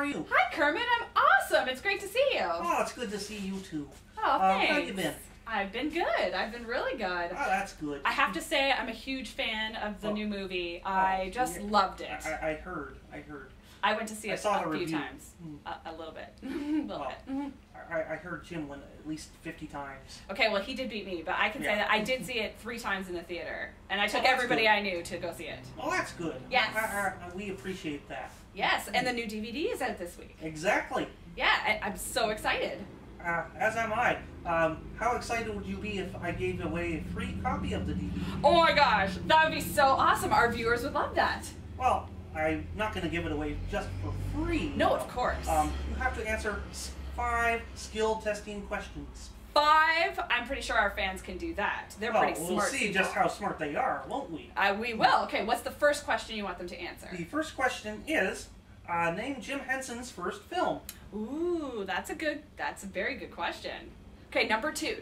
are you? Hi, Kermit. I'm awesome. It's great to see you. Oh, it's good to see you too. Oh, thanks. How you been? I've been good. I've been really good. Oh, that's good. I have to say, I'm a huge fan of the new movie. I just loved it. I heard. I went to see it a few times. A little bit. bit. I heard Jim went at least 50 times. Okay, well, he did beat me, but I can say that I did see it 3 times in the theater. And I took everybody I knew to go see it. Oh, that's good. Yes. We appreciate that. Yes, and the new DVD is out this week. Exactly. Yeah, I'm so excited. As am I. How excited would you be if I gave away a free copy of the DVD? Oh my gosh, that would be so awesome. Our viewers would love that. Well, I'm not going to give it away just for free. No, of course. You have to answer 5 skill testing questions. 5? I'm pretty sure our fans can do that. They're pretty smart. We'll see just how smart they are, won't we? We will. Okay, what's the first question you want them to answer? The first question is, name Jim Henson's first film. Ooh, that's a very good question. Okay, number 2.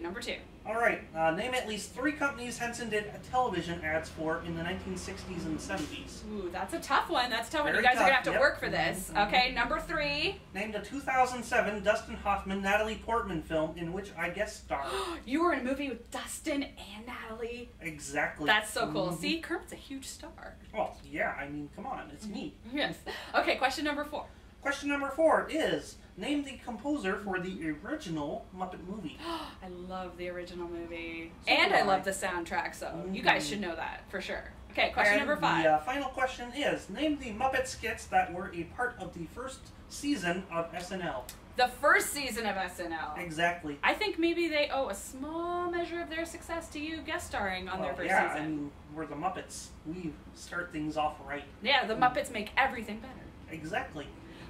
All right, name at least 3 companies Henson did television ads for in the 1960s and 70s. Ooh, that's a tough one. That's a tough one. You Very guys are going to have to tough, work for this. Okay, number 3. Name the 2007 Dustin Hoffman, Natalie Portman film in which I guest starred. You were in a movie with Dustin and Natalie. Exactly. That's so cool. See, Kermit's a huge star. Well, yeah, I mean, come on, it's me. Yes. Okay, question number 4. Question number 4 is, name the composer for the original Muppet Movie. I love the original movie. So and do I love the soundtrack, so you guys should know that for sure. Okay, question number 5. The final question is, name the Muppet skits that were a part of the first season of SNL. The first season of SNL. Exactly. I think maybe they owe a small measure of their success to you guest starring on their first season. I mean, we're the Muppets. We start things off right. Yeah, the Muppets make everything better. Exactly.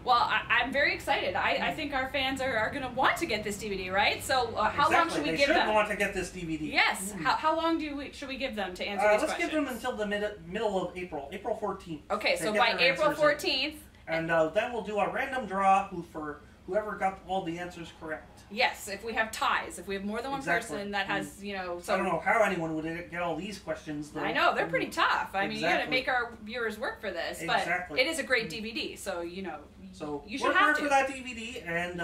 Well, I'm very excited. I think our fans are going to want to get this DVD, right? So how long should we give them? They should want to get this DVD. Yes. How long should we give them to answer these questions? Let's give them until the middle of April, April 14th. Okay, so by April 14th. And then we'll do a random draw for whoever got all the answers correct. Yes, if we have ties, if we have more than one person that has, you know... So I don't know how anyone would get all these questions, though. I know, they're pretty tough. I mean, you got to make our viewers work for this. Exactly. But it is a great DVD, so, you know, so you should work have hard to. for that DVD, and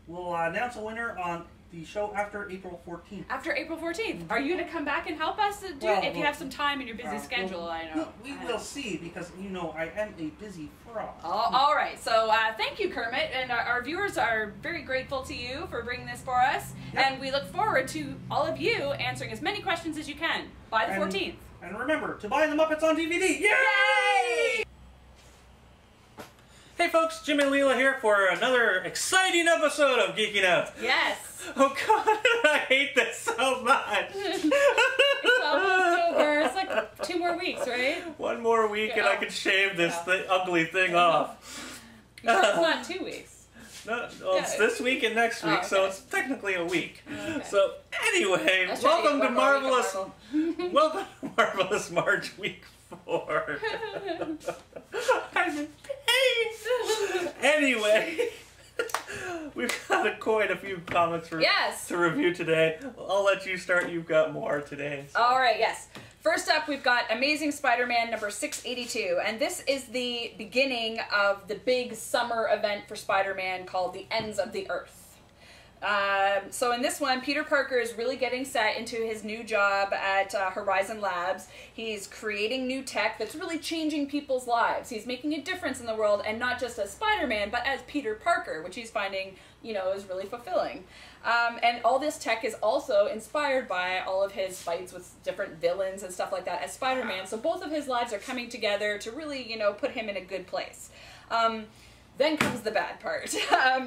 we'll announce a winner on the show after April 14th. After April 14th. Are you going to come back and help us to do it if you have some time in your busy schedule? I know. We will see, because, you know, I am a busy frog. All right. So thank you, Kermit. And our viewers are very grateful to you for bringing this for us. Yep. And we look forward to all of you answering as many questions as you can by the 14th. And remember, to buy the Muppets on DVD. Yay! Hey folks, Jim and Leila here for another exciting episode of Geeking Out. Yes. Oh God, I hate this so much. It's almost over. It's like 2 more weeks, right? 1 more week and I can shave this ugly thing off. You're sure it's not 2 weeks? No, well, it's this week and next week, so it's technically a week. Okay. So anyway, welcome to Marvelous March Week 4. I'm in pain. Anyway, we've got quite a few comics to review today. I'll let you start. You've got more today. So. All right, yes. First up, we've got Amazing Spider-Man number 682, and this is the beginning of the big summer event for Spider-Man called The Ends of the Earth. So in this one, Peter Parker is really getting set into his new job at Horizon Labs. He's creating new tech that's really changing people's lives. He's making a difference in the world, and not just as Spider-Man, but as Peter Parker, which he's finding, you know, is really fulfilling. And all this tech is also inspired by all of his fights with different villains and stuff like that as Spider-Man. So both of his lives are coming together to really, you know, put him in a good place. Then comes the bad part.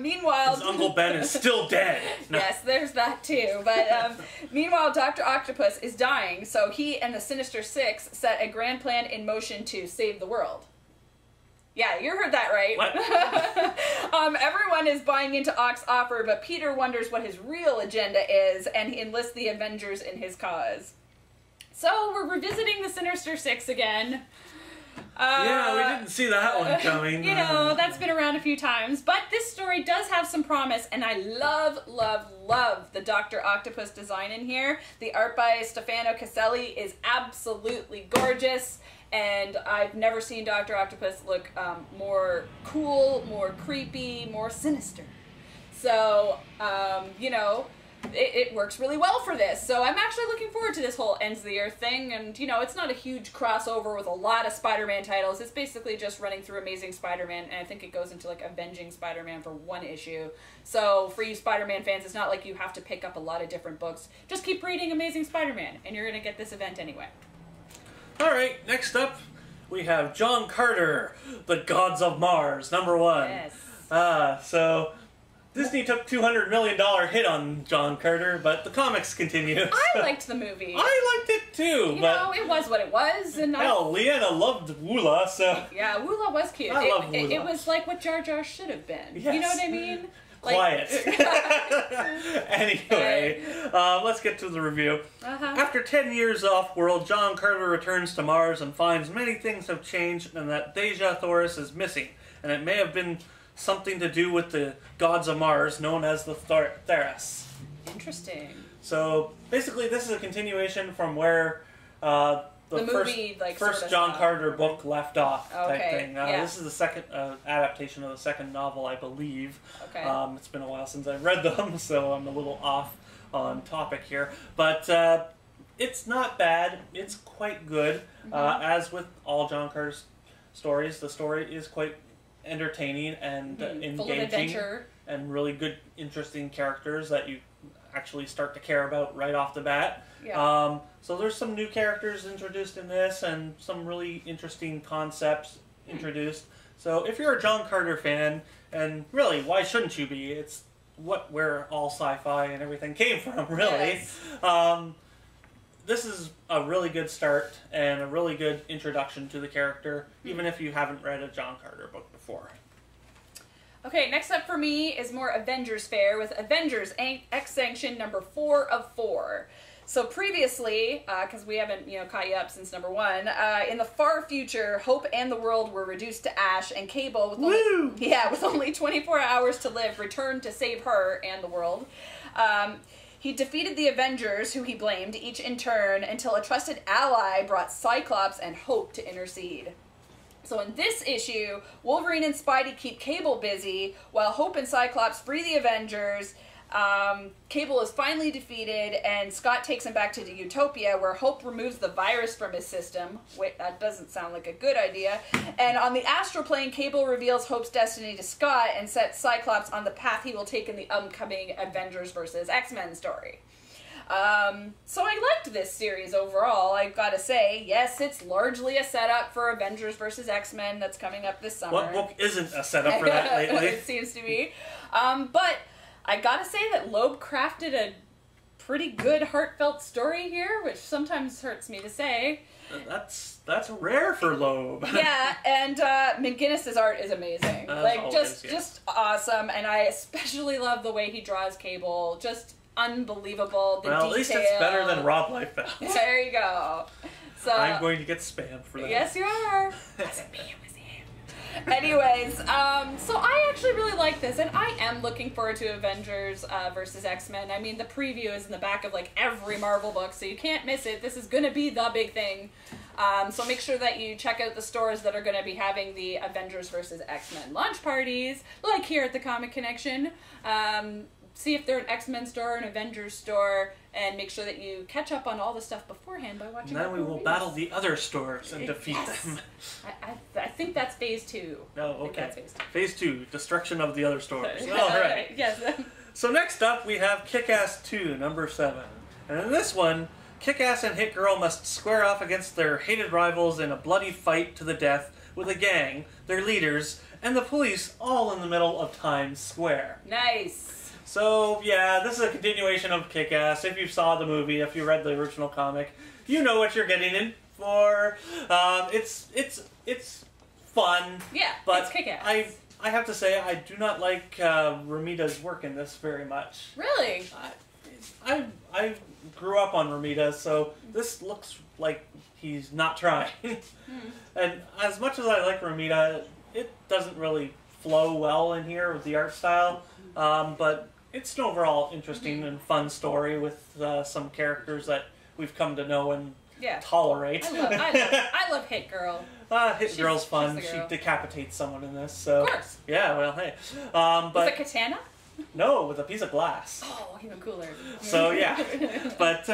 Meanwhile... His Uncle Ben is still dead. No. Yes, there's that too. But meanwhile, Dr. Octopus is dying, so he and the Sinister Six set a grand plan in motion to save the world. Yeah, you heard that right. What? Everyone is buying into Oc's offer, but Peter wonders what his real agenda is, and he enlists the Avengers in his cause. So, we're revisiting the Sinister Six again. Yeah, we didn't see that one coming. You know, that's been around a few times. But this story does have some promise, and I love, love, love the Dr. Octopus design in here. The art by Stefano Caselli is absolutely gorgeous, and I've never seen Dr. Octopus look more cool, more creepy, more sinister. So, you know, it works really well for this. So I'm actually looking forward to this whole Ends of the Earth thing. And, you know, it's not a huge crossover with a lot of Spider-Man titles. It's basically just running through Amazing Spider-Man. And I think it goes into, like, Avenging Spider-Man for one issue. So for you Spider-Man fans, it's not like you have to pick up a lot of different books. Just keep reading Amazing Spider-Man, and you're going to get this event anyway. All right, next up, we have John Carter, The Gods of Mars, #1. Yes. So Disney took $200 million hit on John Carter, but the comics continue. I liked the movie. I liked it too. You know, it was what it was. And hell, Leanna loved Woola, so... Yeah, Woola was cute. I love Woola. It was like what Jar Jar should have been. Yes. You know what I mean? Quiet. Anyway, let's get to the review. After 10 years off-world, John Carter returns to Mars and finds many things have changed and that Deja Thoris is missing. And it may have been something to do with the gods of Mars, known as the Theras. Interesting. So, basically, this is a continuation from where the movie, first John Carter book left off, type thing. Yeah. This is the second adaptation of the second novel, I believe. Okay. It's been a while since I've read them, so I'm a little off on topic here. But it's not bad. It's quite good. As with all John Carter's stories, the story is quite entertaining and engaging. Full of adventure. And really good, interesting characters that you actually start to care about right off the bat. Yeah. So there's some new characters introduced in this and some really interesting concepts introduced. So if you're a John Carter fan, and really, why shouldn't you be? It's where all sci-fi and everything came from, really. Yes. This is a really good start and a really good introduction to the character, even if you haven't read a John Carter book before. Okay, next up for me is more Avengers fare with Avengers X-Sanction #4 of 4. So previously, because we haven't caught you up since #1, in the far future, Hope and the world were reduced to ash, and Cable, with only 24 hours to live, returned to save her and the world. He defeated the Avengers, who he blamed, each in turn, until a trusted ally brought Cyclops and Hope to intercede. So in this issue, Wolverine and Spidey keep Cable busy, while Hope and Cyclops free the Avengers. Cable is finally defeated, and Scott takes him back to the Utopia, where Hope removes the virus from his system. Wait, that doesn't sound like a good idea. And on the astral plane, Cable reveals Hope's destiny to Scott and sets Cyclops on the path he will take in the upcoming Avengers vs. X-Men story. So I liked this series overall, I've got to say. Yes, it's largely a setup for Avengers vs. X-Men that's coming up this summer. What book isn't a setup for that lately? It seems to be. But I gotta say that Loeb crafted a pretty good heartfelt story here, which sometimes hurts me to say. That's rare for Loeb. Yeah, and McGinnis's art is amazing. Just awesome, and I especially love the way he draws Cable. Just unbelievable. At least it's better than Rob Liefeld. There you go. So I'm going to get spammed for that. Yes, you are. Wasn't me, it was him. Anyways, so I actually really like this, and I am looking forward to Avengers versus X-Men. I mean, the preview is in the back of every Marvel book, so you can't miss it. This is going to be the big thing. So make sure that you check out the stores that are going to be having the Avengers versus X-Men launch parties, like here at the Comic Connection. See if they're an X-Men store, an Avengers store, and make sure that you catch up on all the stuff beforehand by watching. And then we will battle the other stores and defeat them. I think that's phase 2. Oh, okay. Phase 2, destruction of the other stores. All right. Yes. So next up, we have Kick-Ass 2, #7. And in this one, Kick-Ass and Hit Girl must square off against their hated rivals in a bloody fight to the death with a gang, their leaders, and the police all in the middle of Times Square. Nice. So, yeah, this is a continuation of Kick-Ass. If you saw the movie, if you read the original comic, you know what you're getting in for. It's fun. Yeah, but it's Kick-Ass. I have to say, I do not like Ramita's work in this very much. Really? I grew up on Ramita, so this looks like he's not trying. And as much as I like Romita, it doesn't really flow well in here with the art style, but it's an overall interesting and fun story with some characters that we've come to know and tolerate. I love Hit Girl. Hit Girl's fun. She decapitates someone in this. So. Of course. Yeah, well, hey. But with a katana? No, with a piece of glass. Oh, even cooler. So, yeah. But,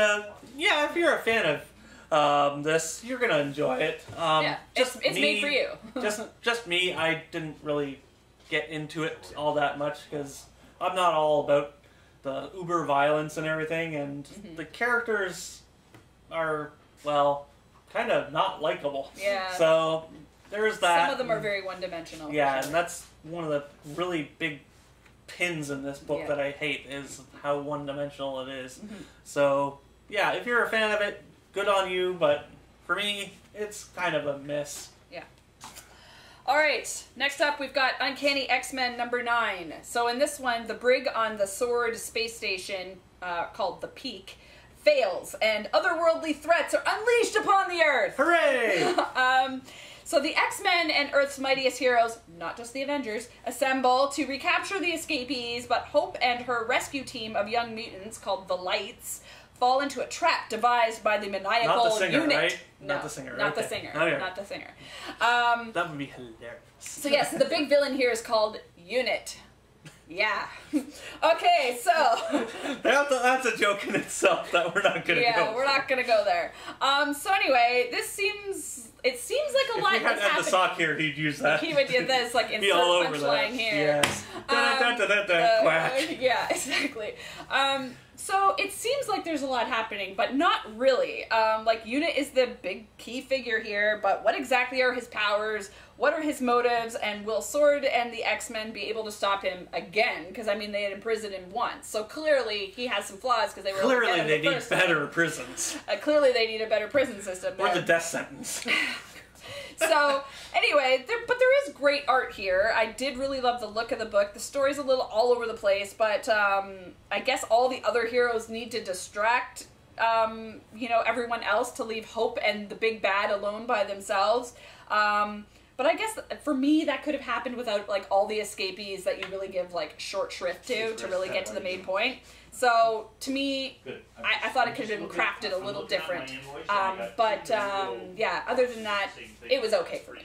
yeah, if you're a fan of this, you're going to enjoy it. It's made for you. just me, I didn't really get into it all that much because I'm not all about the uber violence and everything, and the characters are, well, kind of not likable. Yeah. So there's that. Some of them are very one-dimensional. Yeah, and that's one of the really big pins in this book that I hate, is how one-dimensional it is. So, yeah, if you're a fan of it, good on you, but for me, it's kind of a miss. Yeah. Alright, next up we've got Uncanny X-Men number 9. So in this one, the brig on the Sword space station, called the Peak, fails, and otherworldly threats are unleashed upon the Earth! Hooray! So the X-Men and Earth's mightiest heroes, not just the Avengers, assemble to recapture the escapees, but Hope and her rescue team of young mutants, called the Lights, fall into a trap devised by the maniacal not the singer, unit. Right? No, not the singer. Not okay. the singer. Okay. Not the singer. That would be hilarious. So yes, the big villain here is called Unit. Yeah. Okay, so... That's a joke in itself that we're not going to go. Yeah, we're not going to go there. So anyway, this seems... It seems like a lot has happened. If he had the sock here, he'd use that. He would do this, like, insert punchline here. Yes. Quack. Yeah, exactly. So it seems like there's a lot happening, but not really. Like, Unit is the big key figure here, but what exactly are his powers? What are his motives? And will Sword and the X-Men be able to stop him again? Because, I mean, they had imprisoned him once. So clearly he has some flaws because they were Clearly they need better prisons. Clearly they need a better prison system. Or the death sentence. So, anyway, there is great art here. I did really love the look of the book. The story's a little all over the place, but I guess all the other heroes need to distract, everyone else to leave Hope and the big bad alone by themselves. But I guess, for me, that could have happened without, like, all the escapees that you really give, like, short shrift to really get to the main point. So, to me, I thought it could have been crafted a little different. Yeah, other than that, it was okay for me.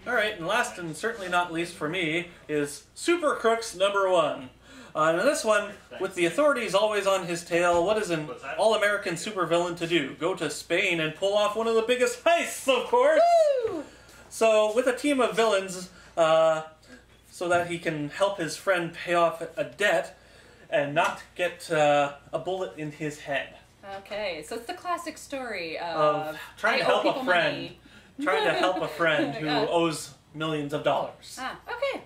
Alright, and last and certainly not least for me is Super Crooks number 1. And in this one, with the authorities always on his tail, what is an all-American supervillain to do? Go to Spain and pull off one of the biggest heists, of course! Woo! So, with a team of villains, so that he can help his friend pay off a debt and not get a bullet in his head. Okay, so it's the classic story of trying to help a friend. Trying to help a friend who owes millions of dollars. Ah, okay.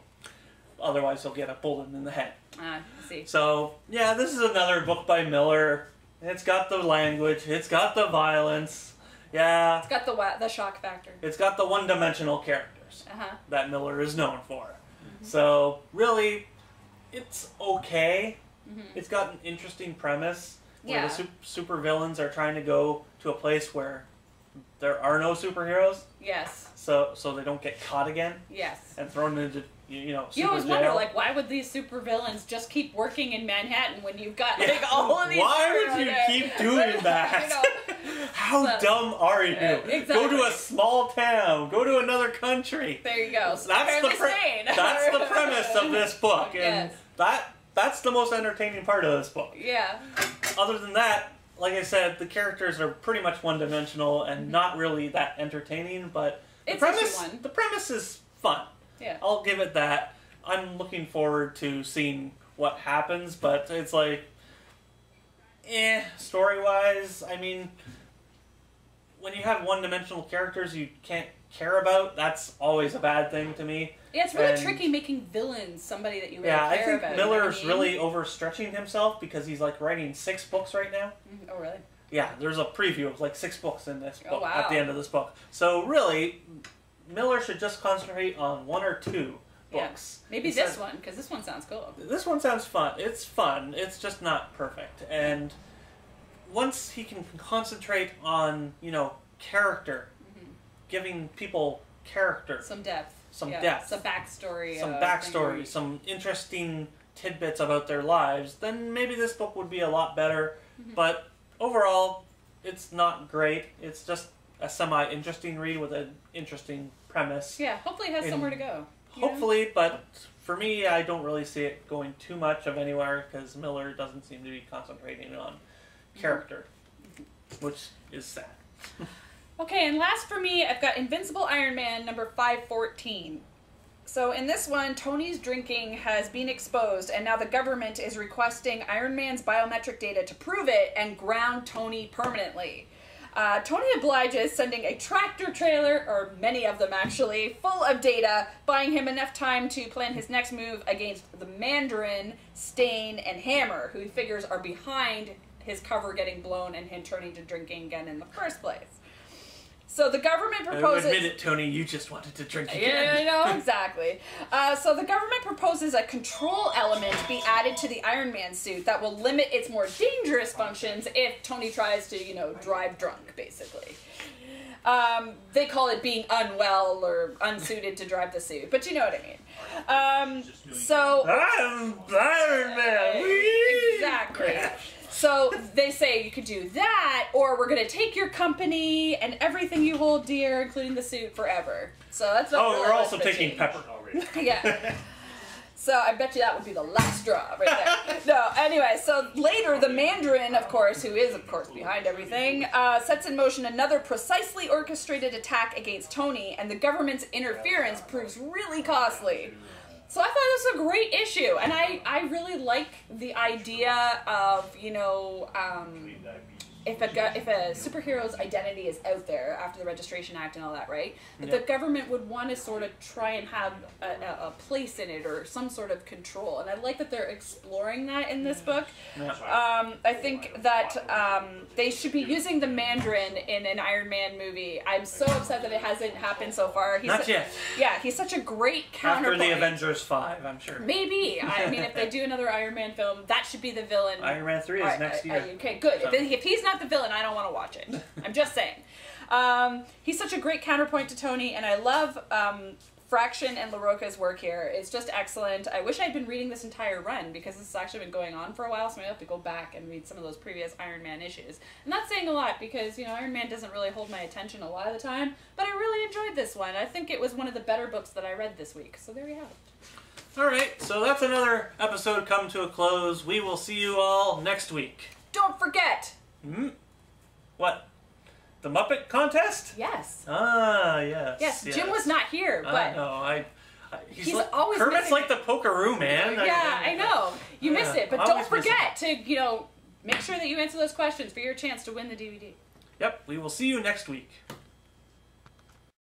Otherwise, he'll get a bullet in the head. I see. So, yeah, this is another book by Miller. It's got the language. It's got the violence. Yeah. It's got the shock factor. It's got the one-dimensional characters that Miller is known for. So, really, it's okay. It's got an interesting premise where the super villains are trying to go to a place where there are no superheroes. Yes. So they don't get caught again. Yes. And thrown into, you always wonder, like, why would these super villains just keep working in Manhattan when you've got, like, all of these Why would you keep doing that? How dumb are you? Exactly. Go to a small town. Go to another country. There you go. So that's the premise of this book. And that's the most entertaining part of this book. Yeah. Other than that, like I said, the characters are pretty much one-dimensional and not really that entertaining, but the premise is fun. Yeah. I'll give it that. I'm looking forward to seeing what happens, but it's like, story-wise, I mean, when you have one-dimensional characters you can't care about, that's always a bad thing to me. Yeah, it's really tricky making villains somebody that you really care about. Yeah, I think Miller's really overstretching himself because he's, like, writing 6 books right now. Oh, really? Yeah, there's a preview of, like, 6 books in this book at the end of this book. So, really, Miller should just concentrate on 1 or 2 books. Yeah. Maybe this one, because this one sounds cool. This one sounds fun. It's fun. It's just not perfect. And once he can concentrate on, character. Giving people character. Some depth. Some depth. Some backstory. Some backstory. Some interesting tidbits about their lives. Then maybe this book would be a lot better. But overall, it's not great. It's just a semi-interesting read with an interesting premise. Yeah, hopefully it has somewhere to go. Hopefully, but for me, I don't really see it going too much of anywhere because Miller doesn't seem to be concentrating on character, which is sad. Okay, and last for me, I've got Invincible Iron Man number 514. So in this one, Tony's drinking has been exposed, and now the government is requesting Iron Man's biometric data to prove it and ground Tony permanently. Tony obliges, sending a tractor trailer, or many of them actually, full of data, buying him enough time to plan his next move against the Mandarin, Stain, and Hammer, who he figures are behind his cover getting blown and him turning to drinking again in the first place. So the government proposes... Admit it, Tony, you just wanted to drink again. Yeah, I know, exactly. So the government proposes a control element be added to the Iron Man suit that will limit its more dangerous functions if Tony tries to, you know, drive drunk, basically. They call it being unwell or unsuited to drive the suit, but you know what I mean. So... I'm Iron Man! Exactly. So they say you could do that, or we're going to take your company and everything you hold dear, including the suit, forever. So that's what we're also taking Pepper. Yeah. So I bet you that would be the last straw right there. No, anyway, so later the Mandarin, of course, who is, of course, behind everything, sets in motion another precisely orchestrated attack against Tony, and the government's interference proves really costly. So I thought this was a great issue, and I really like the idea of, you know, if a superhero's identity is out there after the Registration Act and all that, right? That the government would want to sort of try and have a place in it or some sort of control. And I like that they're exploring that in this book. I think that they should be using the Mandarin in an Iron Man movie. I'm so upset that it hasn't happened so far. Not yet. Yeah, he's such a great counterpoint. After the Avengers 5, I'm sure. Maybe. I mean, if they do another Iron Man film, that should be the villain. Iron Man 3 is next year. Okay, good. So. If he's not the villain, I don't want to watch it. I'm just saying. He's such a great counterpoint to Tony, and I love Fraction and LaRocca's work here. It's just excellent. I wish I'd been reading this entire run, because this has actually been going on for a while, so maybe I have to go back and read some of those previous Iron Man issues. I'm not saying a lot, because, you know, Iron Man doesn't really hold my attention a lot of the time, but I really enjoyed this one. I think it was one of the better books that I read this week, so there you have it. Alright, so that's another episode come to a close. We will see you all next week. Don't forget! What? The Muppet contest? Yes. Ah, yes. Yes, Jim was not here, but... I know, he's like, always Kermit's like the Pokeroo Man. Yeah, I know. You miss it, but don't forget to, you know, make sure that you answer those questions for your chance to win the DVD. Yep, we will see you next week.